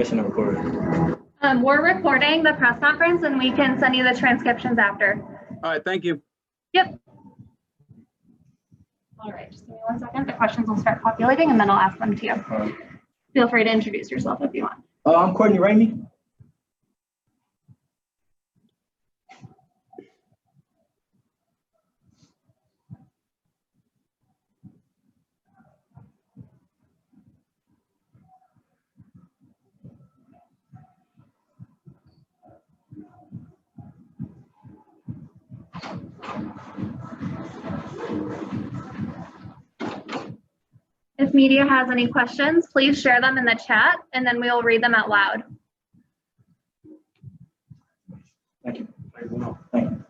Recording. We're recording the press conference and we can send you the transcriptions after. All right, thank you. Yep. All right, just give me 1 second. The questions will start populating and then I'll ask them to you. Feel free to introduce yourself if you want. I'm Courtney Ramey. If media has any questions, please share them in the chat and then we'll read them out loud. Thank you. Thank you.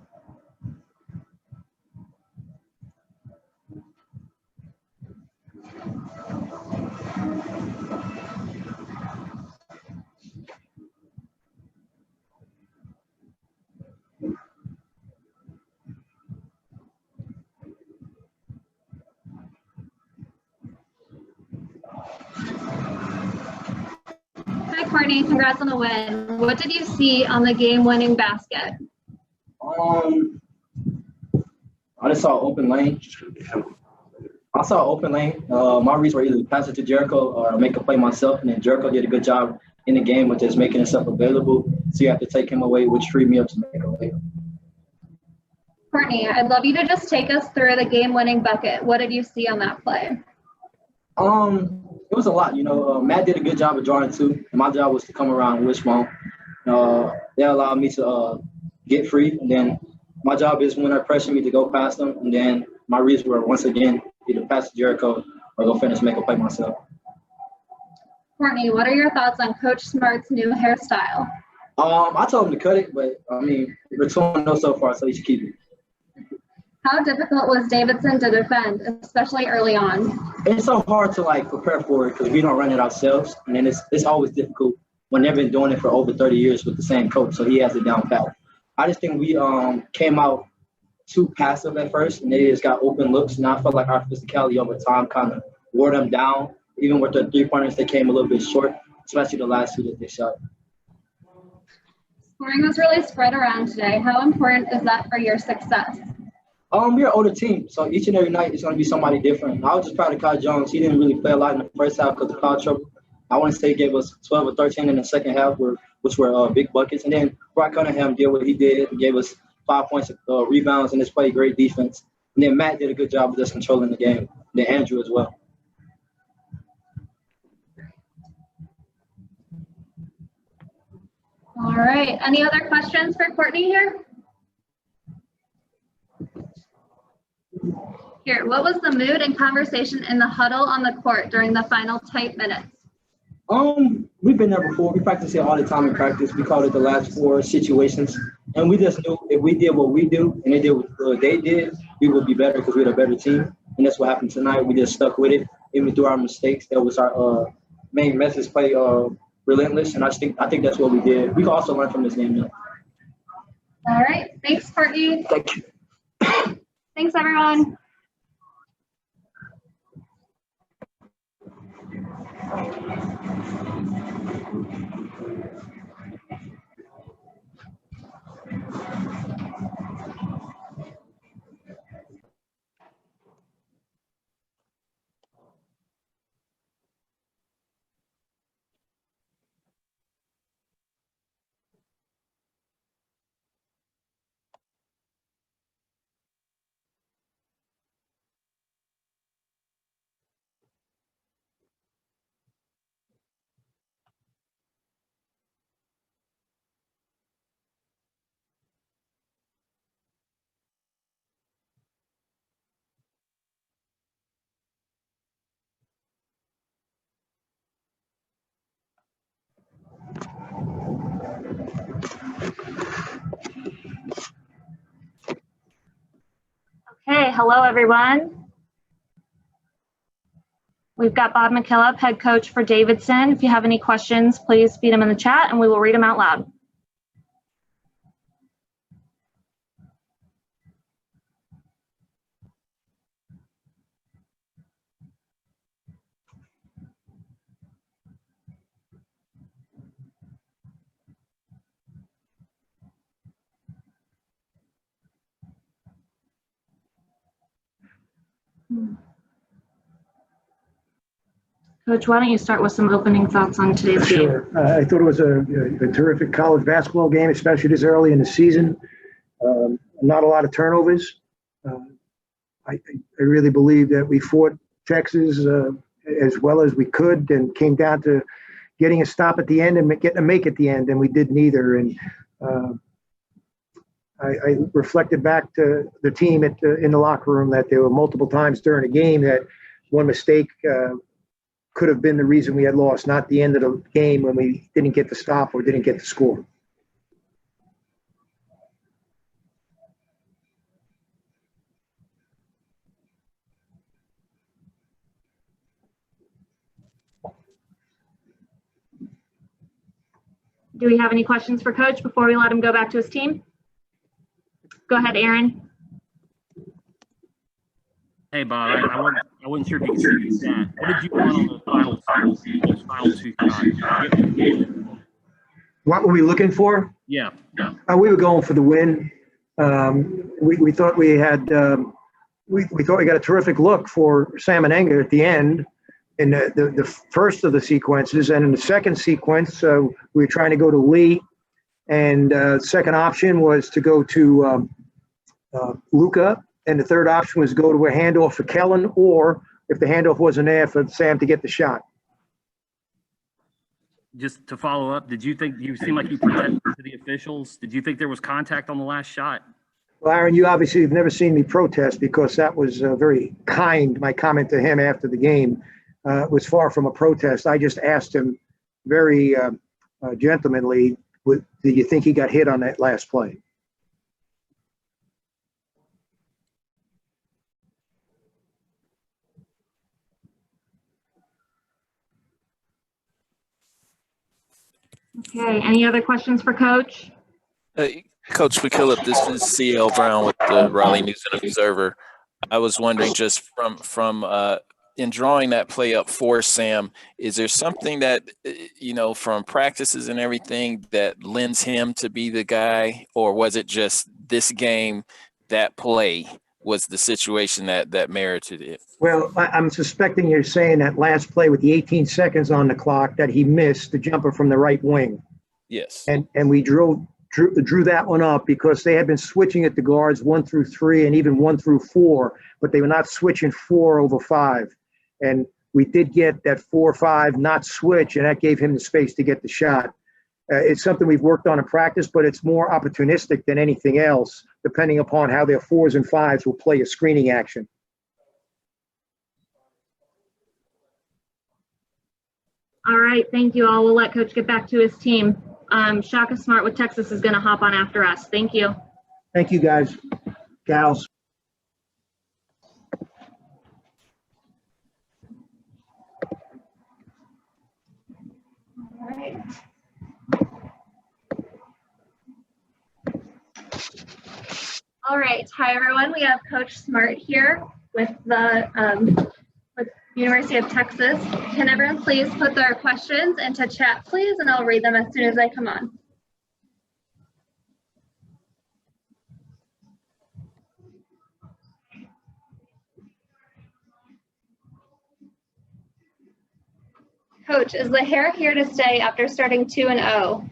Hi, Courtney. Congrats on the win. What did you see on the game-winning basket? I just saw an open lane. My reads were either to pass it to Jericho or make a play myself, and then Jericho did a good job in the game with just making himself available. So you have to take him away, which freed me up to make a play. Courtney, I'd love you to just take us through the game-winning bucket. What did you see on that play? It was a lot. Matt did a good job of drawing two, and my job was to come around wishbone. They allowed me to get free, and then my job is when they pressure me to go past them, and then my reads were once again either pass to Jericho or go finish, make a play myself. Courtney, what are your thoughts on Coach Smart's new hairstyle? I told him to cut it, but we're 2-0 so far, so he should keep it. How difficult was Davidson to defend, especially early on? It's so hard to prepare for it because we don't run it ourselves, and then it's always difficult when they've been doing it for over 30 years with the same coach, so he has it down pat. I just think we came out too passive at first, and they just got open looks, and I felt like our physicality over time kind of wore them down. Even with their three-pointers, they came a little bit short, especially the last two that they shot. Scoring was really spread around today. How important is that for your success? We're an older team, so each and every night it's going to be somebody different. I was just proud of Kyle Jones. He didn't really play a lot in the first half because of foul trouble. I want to say he gave us 12 or 13 in the second half, which were big buckets. And then Brock Cunningham did what he did. He gave us 5 points of rebounds and just played great defense. And then Matt did a good job of just controlling the game. And then Andrew as well. All right. Any other questions for Courtney here? Here, what was the mood and conversation in the huddle on the court during the final tight minutes? We've been there before. We practice it all the time in practice. We call it the last four situations. And we just knew if we did what we do and they did what they did, we would be better because we're the better team. And that's what happened tonight. We just stuck with it, even through our mistakes. That was our main message, play relentless. And I think that's what we did. We can also learn from this game now. All right. Thanks, Courtney. Thank you. Thanks, everyone. Okay, hello everyone. We've got Bob McKillop, head coach for Davidson. If you have any questions, please feed them in the chat and we will read them out loud. Coach, why don't you start with some opening thoughts on today's game? Sure. I thought it was a terrific college basketball game, especially this early in the season. Not a lot of turnovers. I really believe that we fought Texas as well as we could and came down to getting a stop at the end and getting a make at the end, and we did neither. And I reflected back to the team in the locker room that there were multiple times during the game that one mistake could have been the reason we had lost, not the end of the game when we didn't get the stop or didn't get the score. Do we have any questions for Coach before we let him go back to his team? Go ahead, Aaron. Hey, Bob, I wasn't sure if you could see the stat. What did you want on those final two shots? What were we looking for? Yeah. We were going for the win. We thought we had we thought we got a terrific look for Salmonenga at the end in the first of the sequences, and in the second sequence, we were trying to go to Lee, and second option was to go to Luca, and the third option was go to a handoff for Kellen, or if the handoff wasn't there, for Sam to get the shot. Just to follow up, did you think you seemed like you protected to the officials? Did you think there was contact on the last shot? Well, Aaron, you obviously have never seen me protest because that was very kind. My comment to him after the game was far from a protest. I just asked him very gentlemanly, do you think he got hit on that last play? Okay, any other questions for Coach? Coach McKillop, this is C.L. Brown with the Raleigh News and Observer. I was wondering, just from in drawing that play up for Sam, is there something that, from practices and everything that lends him to be the guy, or was it just this game, that play was the situation that merited it? Well, I'm suspecting you're saying that last play with the 18 seconds on the clock that he missed the jumper from the right wing. Yes. And we drew that one up because they had been switching at the guards 1 through 3 and even 1 through 4, but they were not switching 4 over 5. And we did get that 4-5 not switch, and that gave him the space to get the shot. It's something we've worked on in practice, but it's more opportunistic than anything else, depending upon how their 4s and 5s will play a screening action. All right, thank you all. We'll let Coach get back to his team. Shaka Smart with Texas is going to hop on after us. Thank you. Thank you, guys, gals. All right. All right. Hi, everyone. We have Coach Smart here with the University of Texas. Can everyone please put their questions into chat, please, and I'll read them as soon as they come on. Coach, is the hair here to stay after starting 2-0?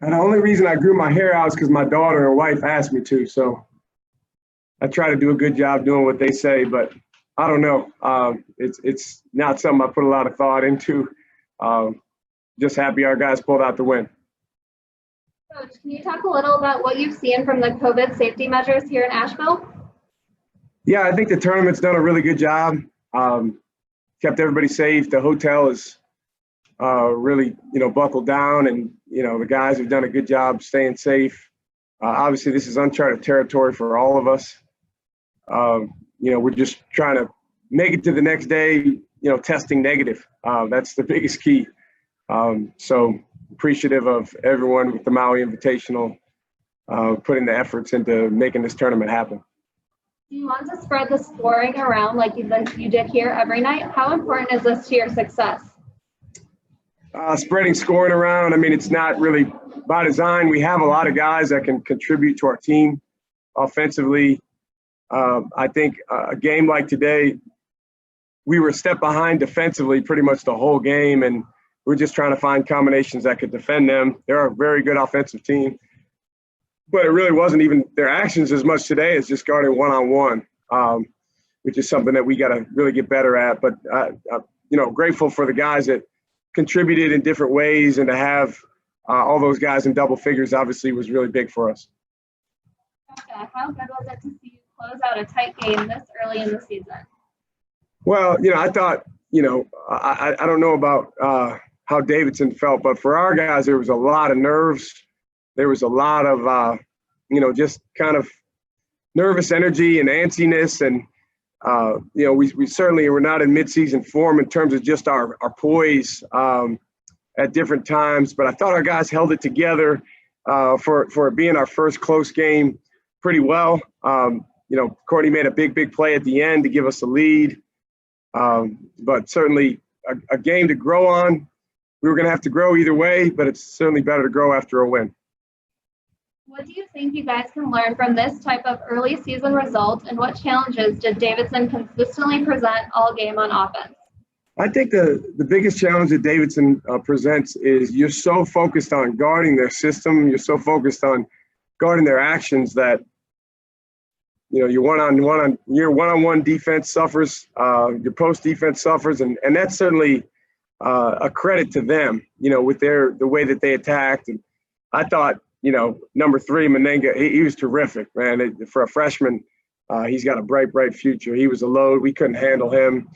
And the only reason I grew my hair out is because my daughter and wife asked me to. So I try to do a good job doing what they say, but I don't know. It's not something I put a lot of thought into. Just happy our guys pulled out the win. Coach, can you talk a little about what you've seen from the COVID safety measures here in Asheville? Yeah, I think the tournament's done a really good job. Kept everybody safe. The hotel is really, buckled down, and, the guys have done a good job staying safe. Obviously, this is uncharted territory for all of us. We're just trying to make it to the next day, testing negative. That's the biggest key. So appreciative of everyone with the Maui Invitational putting the efforts into making this tournament happen. Do you want to spread the scoring around like you did here every night? How important is this to your success? Spreading scoring around, it's not really by design. We have a lot of guys that can contribute to our team offensively. I think a game like today, we were a step behind defensively pretty much the whole game, and we're just trying to find combinations that could defend them. They're a very good offensive team, but it really wasn't even their actions as much today as just guarding one-on-one, which is something that we got to really get better at. But, grateful for the guys that contributed in different ways, and to have all those guys in double figures obviously was really big for us. Gotcha. How good was it to see you close out a tight game this early in the season? Well, I thought, I don't know about how Davidson felt, but for our guys, there was a lot of nerves. There was a lot of, just kind of nervous energy and antsiness. And, we certainly were not in midseason form in terms of just our poise at different times. But I thought our guys held it together for it being our first close game pretty well. Courtney made a big play at the end to give us a lead. But certainly a game to grow on. We were going to have to grow either way, but it's certainly better to grow after a win. What do you think you guys can learn from this type of early season result, and what challenges did Davidson consistently present all game on offense? I think the biggest challenge that Davidson presents is you're so focused on guarding their system, you're so focused on guarding their actions that your one-on-one defense suffers, your post defense suffers, and that's certainly a credit to them, with the way that they attacked. And I thought, number 3, Menenga, he was terrific, man. For a freshman, he's got a bright future. He was a load. We couldn't handle him.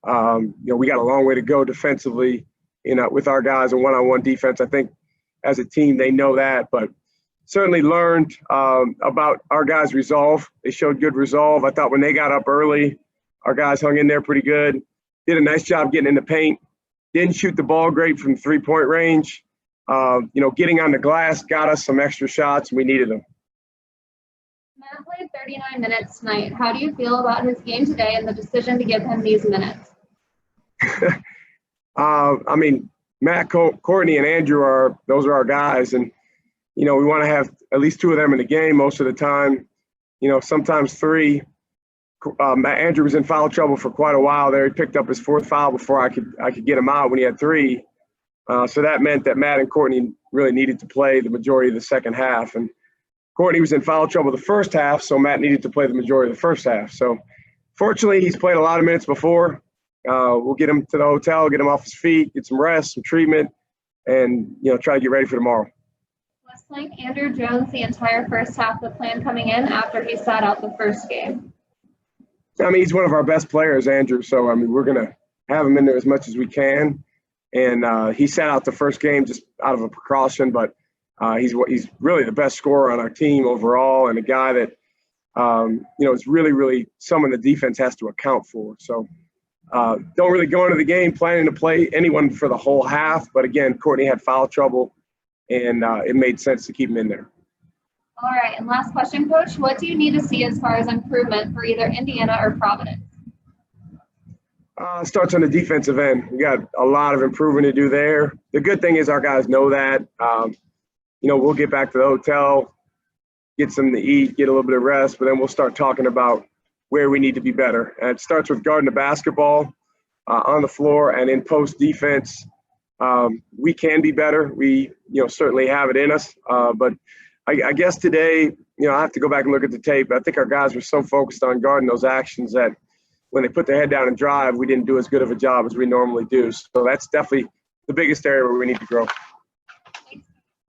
We got a long way to go defensively, with our guys in one-on-one defense. I think as a team, they know that, but certainly learned about our guys' resolve. They showed good resolve. I thought when they got up early, our guys hung in there pretty good. Did a nice job getting in the paint. Didn't shoot the ball great from 3-point range. Getting on the glass got us some extra shots, and we needed them. Matt played 39 minutes tonight. How do you feel about his game today and the decision to give him these minutes? Matt, Courtney, and Andrew those are our guys, and we want to have at least 2 of them in the game most of the time. Sometimes 3. Andrew was in foul trouble for quite a while there. He picked up his 4th foul before I could get him out when he had 3. So that meant that Matt and Courtney really needed to play the majority of the second half. And Courtney was in foul trouble the first half, so Matt needed to play the majority of the first half. So fortunately, he's played a lot of minutes before. We'll get him to the hotel, get him off his feet, get some rest, some treatment, and try to get ready for tomorrow. Was playing Andrew Jones the entire first half the plan coming in after he sat out the first game? He's one of our best players, Andrew. So, we're going to have him in there as much as we can. And he sat out the first game just out of a precaution, but he's really the best scorer on our team overall, and a guy that, is really someone the defense has to account for. So don't really go into the game planning to play anyone for the whole half. But, again, Courtney had foul trouble, and it made sense to keep him in there. All right, and last question, Coach. What do you need to see as far as improvement for either Indiana or Providence? Starts on the defensive end. We got a lot of improvement to do there. The good thing is our guys know that. We'll get back to the hotel, get something to eat, get a little bit of rest, but then we'll start talking about where we need to be better. And it starts with guarding the basketball on the floor and in post defense. We can be better. We, certainly have it in us. But I guess today, I have to go back and look at the tape. I think our guys were so focused on guarding those actions that when they put their head down and drive, we didn't do as good of a job as we normally do. So that's definitely the biggest area where we need to grow.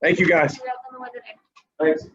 Thank you, guys. Thanks.